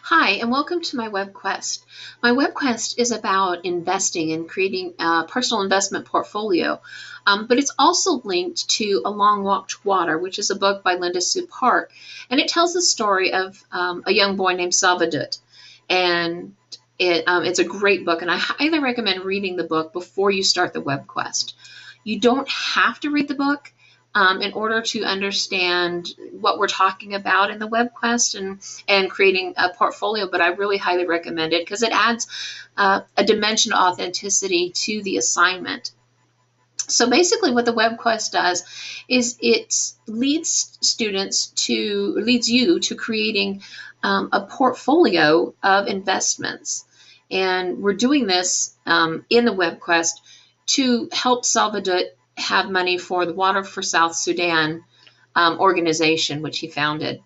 Hi, and welcome to my web quest. My web quest is about investing and creating a personal investment portfolio, but it's also linked to A Long Walk to Water, which is a book by Linda Sue Park, and it tells the story of a young boy named Salvadut. And it's a great book, and I highly recommend reading the book before you start the web quest. You don't have to read the book in order to understand what we're talking about in the web quest and creating a portfolio, but I really highly recommend it because it adds a dimension of authenticity to the assignment. So basically what the web quest does is it leads you to creating a portfolio of investments. And we're doing this in the web quest to help Salvador have money for the Water for South Sudan organization, which he founded.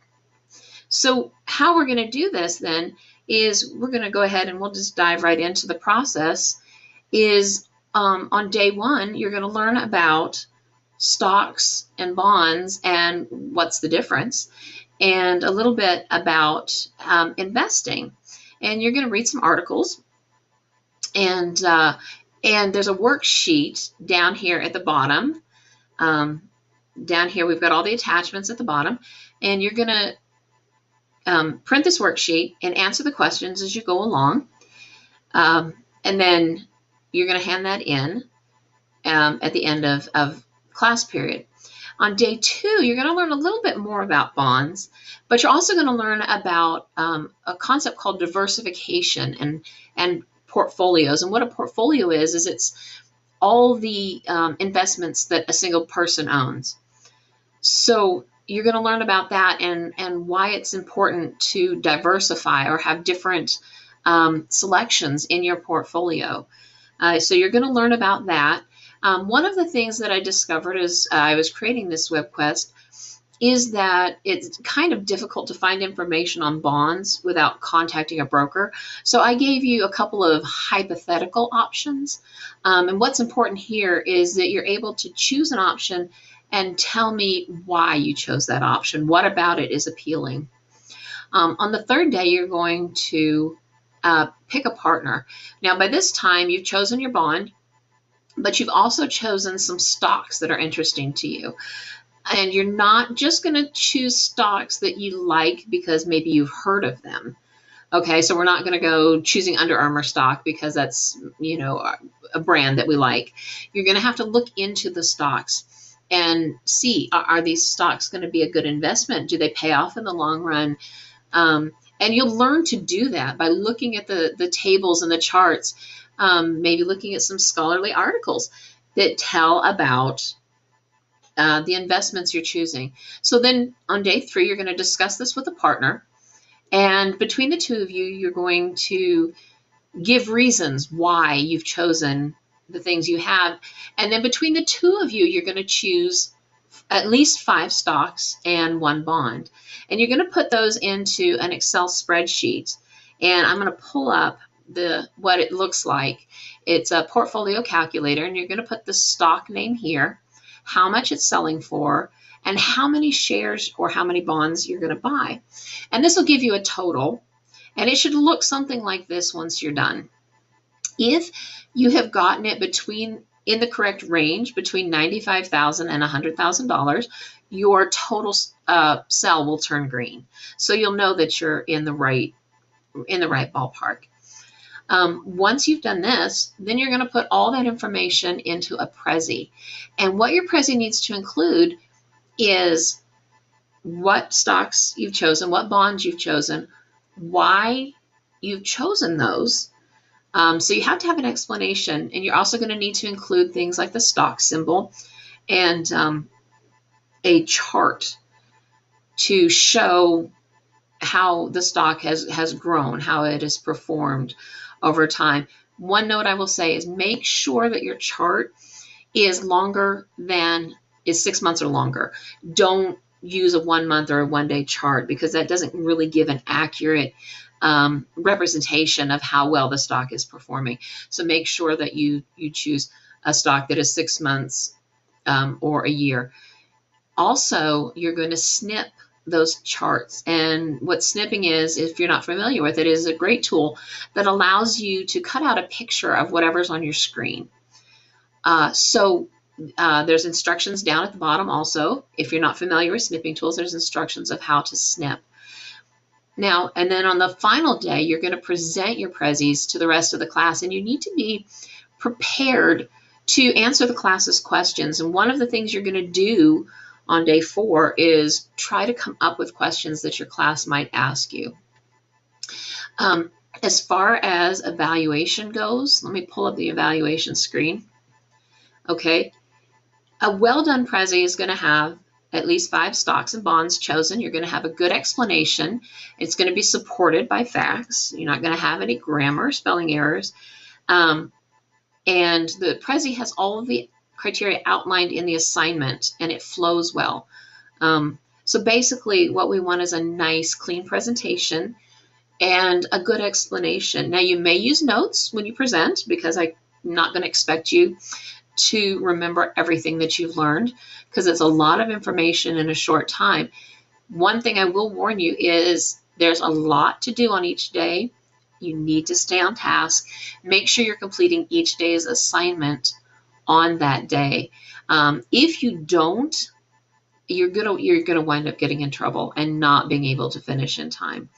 So how we're going to do this then is we're going to go ahead and we'll just dive right into the process. Is on day one, you're going to learn about stocks and bonds and what's the difference, and a little bit about investing. And you're going to read some articles, and there's a worksheet down here at the bottom. Down here, we've got all the attachments at the bottom, and you're going to print this worksheet and answer the questions as you go along. And then you're going to hand that in at the end of class period. On day two, you're going to learn a little bit more about bonds, but you're also going to learn about a concept called diversification and portfolios. And what a portfolio is it's all the investments that a single person owns. So you're going to learn about that and why it's important to diversify or have different selections in your portfolio. So you're going to learn about that. One of the things that I discovered as I was creating this web quest is that it's kind of difficult to find information on bonds without contacting a broker. So I gave you a couple of hypothetical options. And what's important here is that you're able to choose an option and tell me why you chose that option. What about it is appealing? On the third day, you're going to pick a partner. Now, by this time, you've chosen your bond, but you've also chosen some stocks that are interesting to you. And you're not just going to choose stocks that you like because maybe you've heard of them. Okay, so we're not going to go choosing Under Armour stock because that's, a brand that we like. You're going to have to look into the stocks and see, are these stocks going to be a good investment? Do they pay off in the long run? And you'll learn to do that by looking at the tables and the charts, maybe looking at some scholarly articles that tell about the investments you're choosing. So then on day three, you're going to discuss this with a partner. And between the two of you, you're going to give reasons why you've chosen the things you have. And then between the two of you, you're going to choose at least 5 stocks and 1 bond. And you're going to put those into an Excel spreadsheet. And I'm going to pull up what it looks like. It's a portfolio calculator, and you're going to put the stock name here, how much it's selling for, and how many shares or how many bonds you're going to buy. And this will give you a total, and it should look something like this once you're done. If you have gotten it in the correct range between $95,000 and $100,000, your total cell will turn green. So you'll know that you're in the right ballpark. Once you've done this, then you're going to put all that information into a Prezi. And what your Prezi needs to include is what stocks you've chosen, what bonds you've chosen, why you've chosen those. So you have to have an explanation, and you're also going to need to include things like the stock symbol and a chart to show how the stock has grown, how it has performed over time. One note I will say is make sure that your chart is 6 months or longer. Don't use a 1 month or a 1 day chart because that doesn't really give an accurate representation of how well the stock is performing. So make sure that you choose a stock that is 6 months or a year. Also, you're going to snip those charts. And what snipping is, if you're not familiar with it, is a great tool that allows you to cut out a picture of whatever's on your screen. There's instructions down at the bottom also. If you're not familiar with snipping tools, there's instructions of how to snip. Now, and then on the final day, you're going to present your prezzies to the rest of the class, and you need to be prepared to answer the class's questions. And one of the things you're going to do on day 4 is try to come up with questions that your class might ask you. As far as evaluation goes, let me pull up the evaluation screen. Okay, a well-done Prezi is going to have at least 5 stocks and bonds chosen. You're going to have a good explanation. It's going to be supported by facts. You're not going to have any grammar, spelling errors. And the Prezi has all of the criteria outlined in the assignment, and it flows well. So basically what we want is a nice, clean presentation and a good explanation. Now, you may use notes when you present, because I'm not going to expect you to remember everything that you've learned, because it's a lot of information in a short time. One thing I will warn you is there's a lot to do on each day. You need to stay on task. Make sure you're completing each day's assignment on that day. If you don't, you're gonna wind up getting in trouble and not being able to finish in time.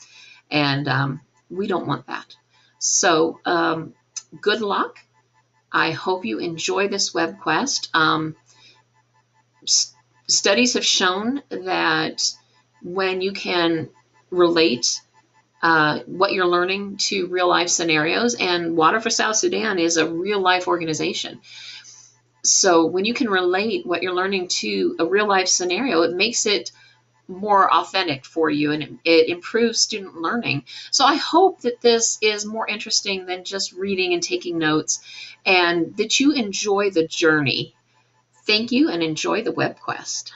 And we don't want that. So good luck. I hope you enjoy this web quest. Studies have shown that when you can relate what you're learning to real life scenarios, and Water for South Sudan is a real life organization. So when you can relate what you're learning to a real life scenario, it makes it more authentic for you, and it improves student learning. So I hope that this is more interesting than just reading and taking notes, and that you enjoy the journey. Thank you, and enjoy the web quest.